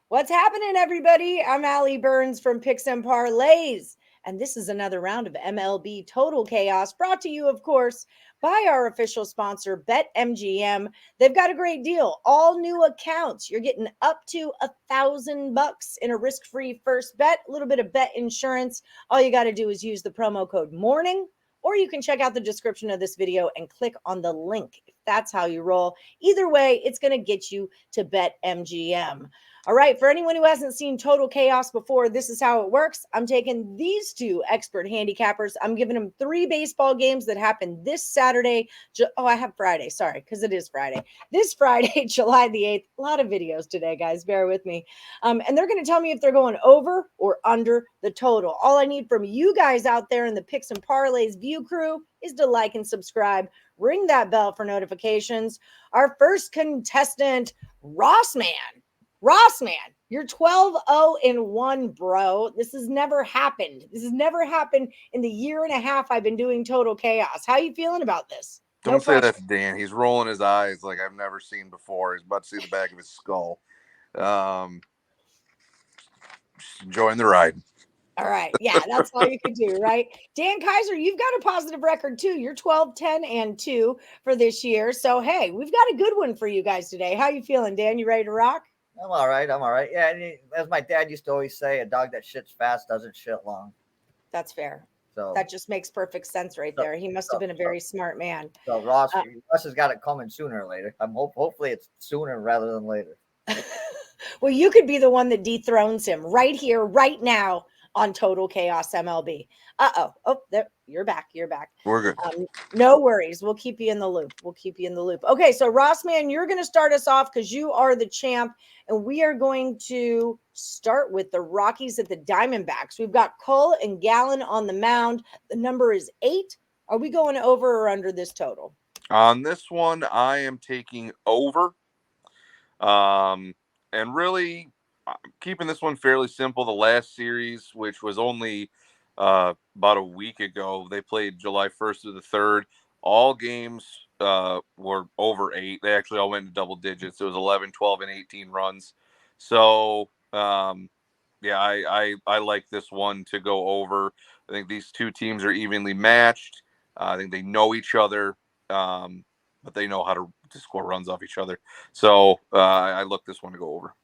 What's happening, everybody? I'm Ali Burns from Picks Parlays, and this is another round of MLB Total Chaos brought to you, of course, by our official sponsor, BetMGM. They've got a great deal. All new accounts. You're getting up to $1,000 in a risk-free first bet, a little bit of bet insurance. All you got to do is use the promo code MORNING, or you can check out the description of this video and click on the link if that's how you roll. Either way, it's going to get you to BetMGM. All right, for anyone who hasn't seen Total Chaos before, this is how it works. I'm taking these two expert handicappers. I'm giving them 3 baseball games that happen this Saturday. I have Friday. Sorry, because it is Friday. This Friday, July the 8th. A lot of videos today, guys. Bear with me. And they're going to tell me if they're going over or under the total. All I need from you guys out there in the Picks and Parlays view crew is to like and subscribe. Ring that bell for notifications. Our first contestant, Rossman, you're 12-0-1, bro. This has never happened. This has never happened in the year and a half I've been doing Total Chaos. How are you feeling about this? Don't say that to Dan. He's rolling his eyes like I've never seen before. He's about to see the back of his skull. Just enjoying the ride. All right. Yeah, that's all you can do, right? Dan Kaiser, you've got a positive record too. You're 12-10-2 for this year. So, hey, we've got a good one for you guys today. How you feeling, Dan? You ready to rock? I'm all right. Yeah, as my dad used to always say, a dog that shits fast doesn't shit long. That's fair. So that just makes perfect sense right there. He must have been a very smart man. So Ross has got it coming sooner or later. Hopefully it's sooner rather than later. Well, you could be the one that dethrones him right here, right now on Total Chaos MLB. Oh, there, you're back. We're good. No worries. We'll keep you in the loop. Okay, so Rossman, you're going to start us off because you are the champ, and we are going to start with the Rockies at the Diamondbacks. We've got Cole and Gallen on the mound. The number is 8. Are we going over or under this total? On this one, I am taking over. And really keeping this one fairly simple. The last series, which was only about a week ago, they played July 1st to the 3rd. All games were over 8. They actually all went into double digits. It was 11, 12, and 18 runs. So, yeah, I like this one to go over. I think these two teams are evenly matched. I think they know each other, but they know how to score runs off each other. So I look this one to go over.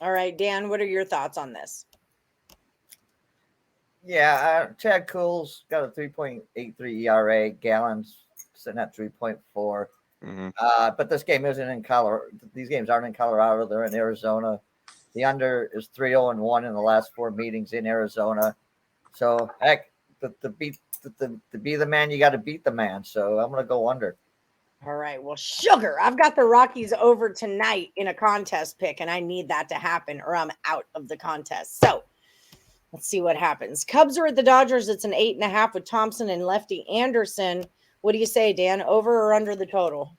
All right, Dan, what are your thoughts on this? Yeah, Chad Kuhl's got a 3.83 ERA. Gallen's sitting at 3.4. Mm-hmm. But this game isn't in Colorado. These games aren't in Colorado. They're in Arizona. The under is 3-0-1 in the last 4 meetings in Arizona. So, heck, to be the man, you got to beat the man. So I'm going to go under. All right. Well, sugar, I've got the Rockies over tonight in a contest pick, and I need that to happen or I'm out of the contest. So let's see what happens. Cubs are at the Dodgers. It's an 8.5 with Thompson and Lefty Anderson. What do you say, Dan? Over or under the total?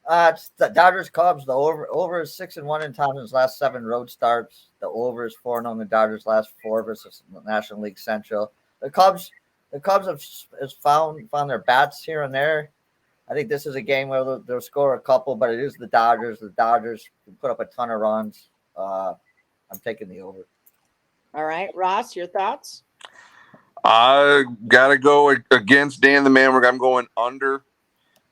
It's the Dodgers Cubs. The over is 6-1 in Thompson's last 7 road starts. The over is 4-0 in the Dodgers' last 4 versus the National League Central. The Cubs have found their bats here and there. I think this is a game where they'll score a couple, but it is the Dodgers. The Dodgers can put up a ton of runs. I'm taking the over. All right, Ross, your thoughts? I gotta go against Dan the Man. I'm going under.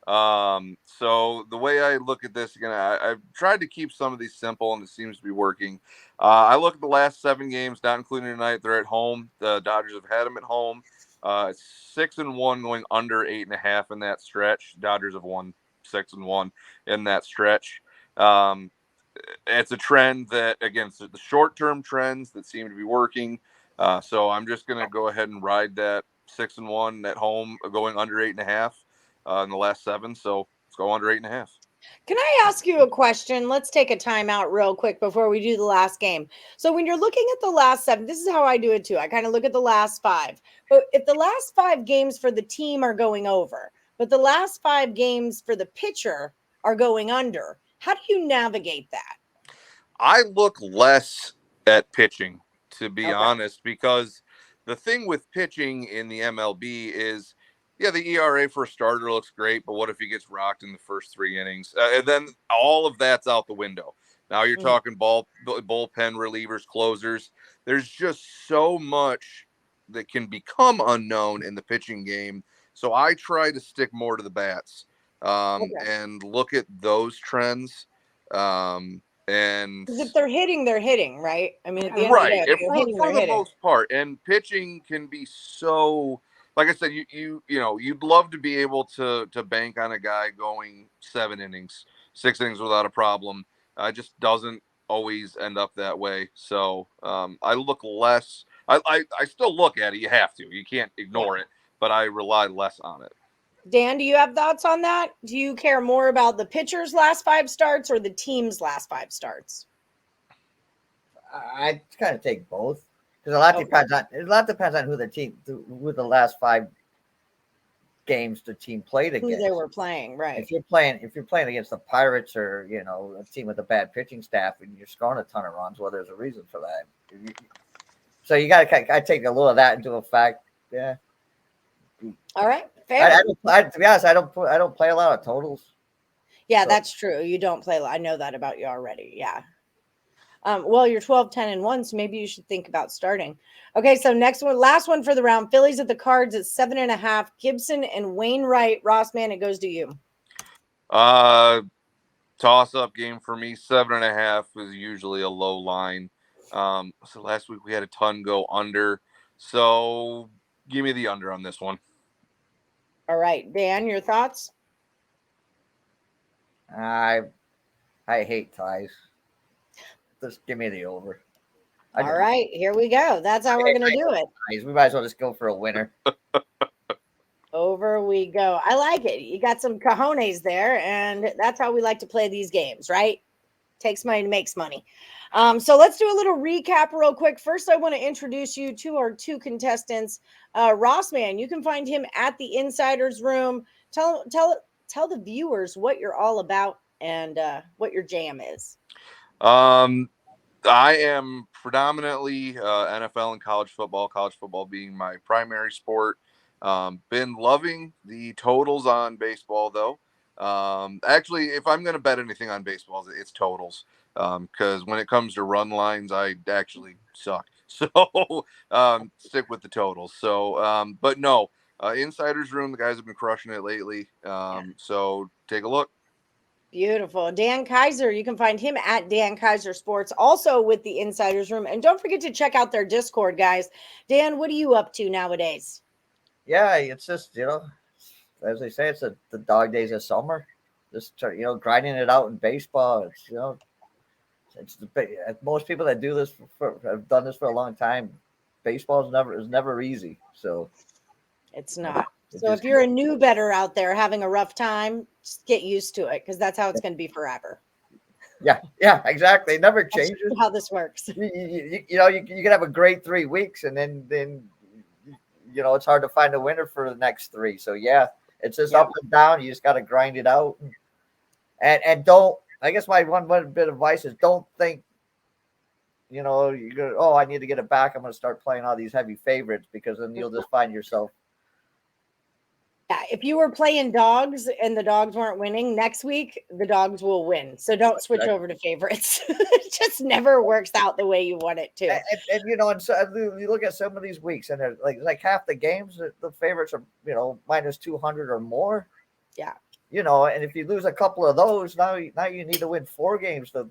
So the way I look at this, again, I've tried to keep some of these simple, and it seems to be working. I look at the last 7 games, not including tonight. They're at home. The Dodgers have had them at home. 6-1 going under 8.5 in that stretch. Dodgers have won 6-1 in that stretch. It's a trend that, again, the short-term trends that seem to be working. So I'm just going to go ahead and ride that 6-1 at home, going under 8.5 in the last 7. So let's go under 8.5. Can I ask you a question? Let's take a timeout real quick before we do the last game. So when you're looking at the last 7, this is how I do it too. I kind of look at the last 5. But if the last 5 games for the team are going over, but the last 5 games for the pitcher are going under, how do you navigate that? I look less at pitching, to be honest, because the thing with pitching in the MLB is, yeah, the ERA for a starter looks great, but what if he gets rocked in the first 3 innings? And then all of that's out the window. Now you're talking bullpen relievers, closers. There's just so much that can become unknown in the pitching game. So I try to stick more to the bats and look at those trends. And Because if they're hitting, right? I mean, at the end of the right, day, if they're hitting, for they're the hitting. most part. And pitching can be so, like I said, you know, you'd love to be able to bank on a guy going 7 innings, 6 innings without a problem. It just doesn't always end up that way. So I look less. I still look at it. You have to. You can't ignore it. But I rely less on it. Dan, do you have thoughts on that? Do you care more about the pitcher's last 5 starts or the team's last 5 starts? I kind of take both because a lot depends on who the last 5 games the team played against. Who they were playing, right? If you're playing against the Pirates or a team with a bad pitching staff and you're scoring a ton of runs, well, there's a reason for that. So you got to. I take a little of that into effect. Yeah. All right. Fair. To be honest, I don't play a lot of totals. Yeah, so. That's true. You don't play. I know that about you already. Yeah. Well, you're 12-10-1, so maybe you should think about starting. Okay, so last one for the round. Phillies at the Cards at 7.5. Gibson and Wainwright. Rossman, it goes to you. Toss-up game for me. 7.5 is usually a low line. So last week we had a ton go under. So give me the under on this one. All right, Dan, your thoughts? I hate ties. Just give me the over. All right, here we go. That's how we're going to do it. We might as well just go for a winner. Over we go. I like it. You got some cojones there, and that's how we like to play these games, right? Takes money to makes money. So let's do a little recap real quick. First, I want to introduce you to our 2 contestants. Rossman, you can find him at the Insiders Room. Tell the viewers what you're all about and what your jam is. I am predominantly NFL and college football being my primary sport. Been loving the totals on baseball, though. Actually, if I'm going to bet anything on baseball, it's totals. Because when it comes to run lines, I actually suck. So stick with the totals. So, but no, Insiders Room, the guys have been crushing it lately. So take a look. Beautiful. Dan Kaiser, you can find him at Dan Kaiser Sports, also with the Insiders Room. And don't forget to check out their Discord, guys. Dan, what are you up to nowadays? Yeah, it's just, as they say, it's the dog days of summer. Just, grinding it out in baseball. It's most people that do this have done this for a long time. Baseball is never easy. So it's not. So if you're a new bettor out there having a rough time, just get used to it because that's how it's going to be forever. Yeah, exactly. It never changes. That's how this works. You can have a great 3 weeks and then it's hard to find a winner for the next 3. So yeah, it's just up and down. You just got to grind it out, and don't. I guess my one bit of advice is don't think. You go. Oh, I need to get it back. I'm going to start playing all these heavy favorites because then you'll just find yourself. Yeah, if you were playing dogs and the dogs weren't winning, next week the dogs will win. So don't switch over to favorites. It just never works out the way you want it to. And so you look at some of these weeks, and they're like half the games, the favorites are minus 200 or more. Yeah. And if you lose a couple of those, now you need to win 4 games to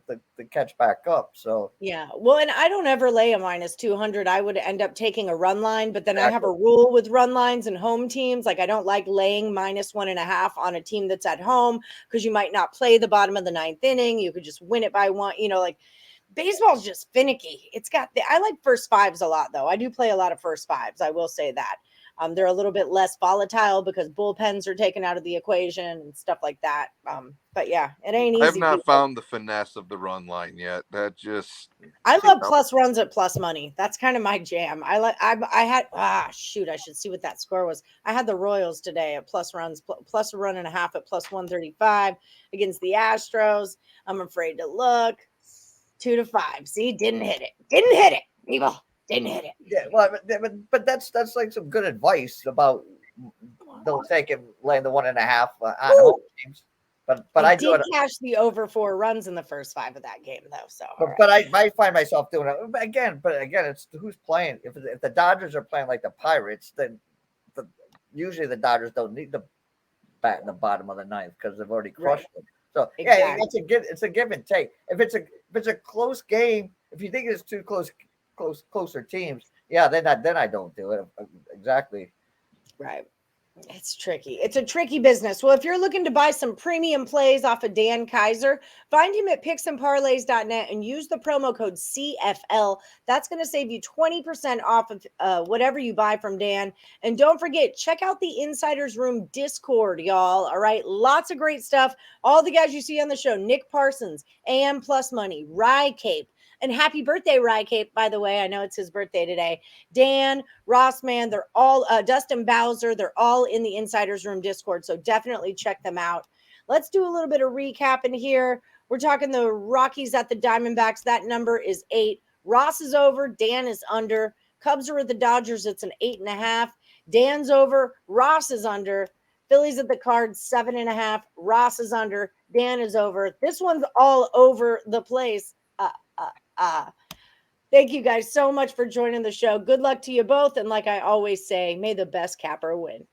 catch back up. So yeah, well, and I don't ever lay a minus 200. I would end up taking a run line, but then I have a rule with run lines and home teams. Like I don't like laying minus 1.5 on a team that's at home because you might not play the bottom of the 9th inning. You could just win it by 1. Like baseball's just finicky. I like first 5s a lot, though. I do play a lot of first 5s. I will say that. They're a little bit less volatile because bullpens are taken out of the equation and stuff like that. But yeah, it ain't easy. I have not found the finesse of the run line yet. I love plus runs at plus money. That's kind of my jam. I should see what that score was. I had the Royals today at plus runs, plus a run and a half at plus 135 against the Astros. I'm afraid to look. 2-5. See, didn't hit it, people. Didn't hit it. Yeah, well, but that's like some good advice about don't take him laying the 1.5 on home teams. But I I do did it. cash the over 4 runs in the first 5 of that game, though. So, But I find myself doing it again. But again, it's who's playing. If the Dodgers are playing like the Pirates, then usually the Dodgers don't need to bat in the bottom of the ninth because they've already crushed them. So yeah, Exactly. it's a give and take. If it's a close game, if you think it's two closer teams, yeah, then I don't do it. Exactly. Right. It's tricky. It's a tricky business. Well, if you're looking to buy some premium plays off of Dan Kaiser, find him at picksandparlays.net and use the promo code CFL. That's going to save you 20% off of whatever you buy from Dan. And don't forget, check out the Insiders Room Discord, y'all. All right. Lots of great stuff. All the guys you see on the show, Nick Parsons, AM Plus Money, Rye Cape. And happy birthday, Rye Cape, by the way. I know it's his birthday today. Dan, Rossman, they're all Dustin Bowser, they're all in the Insiders Room Discord. So definitely check them out. Let's do a little bit of recap in here. We're talking the Rockies at the Diamondbacks. That number is 8. Ross is over, Dan is under. Cubs are at the Dodgers. It's an 8.5. Dan's over, Ross is under. Phillies at the Cards, 7.5. Ross is under, Dan is over. This one's all over the place. Thank you guys so much for joining the show. Good luck to you both. And like I always say, may the best capper win.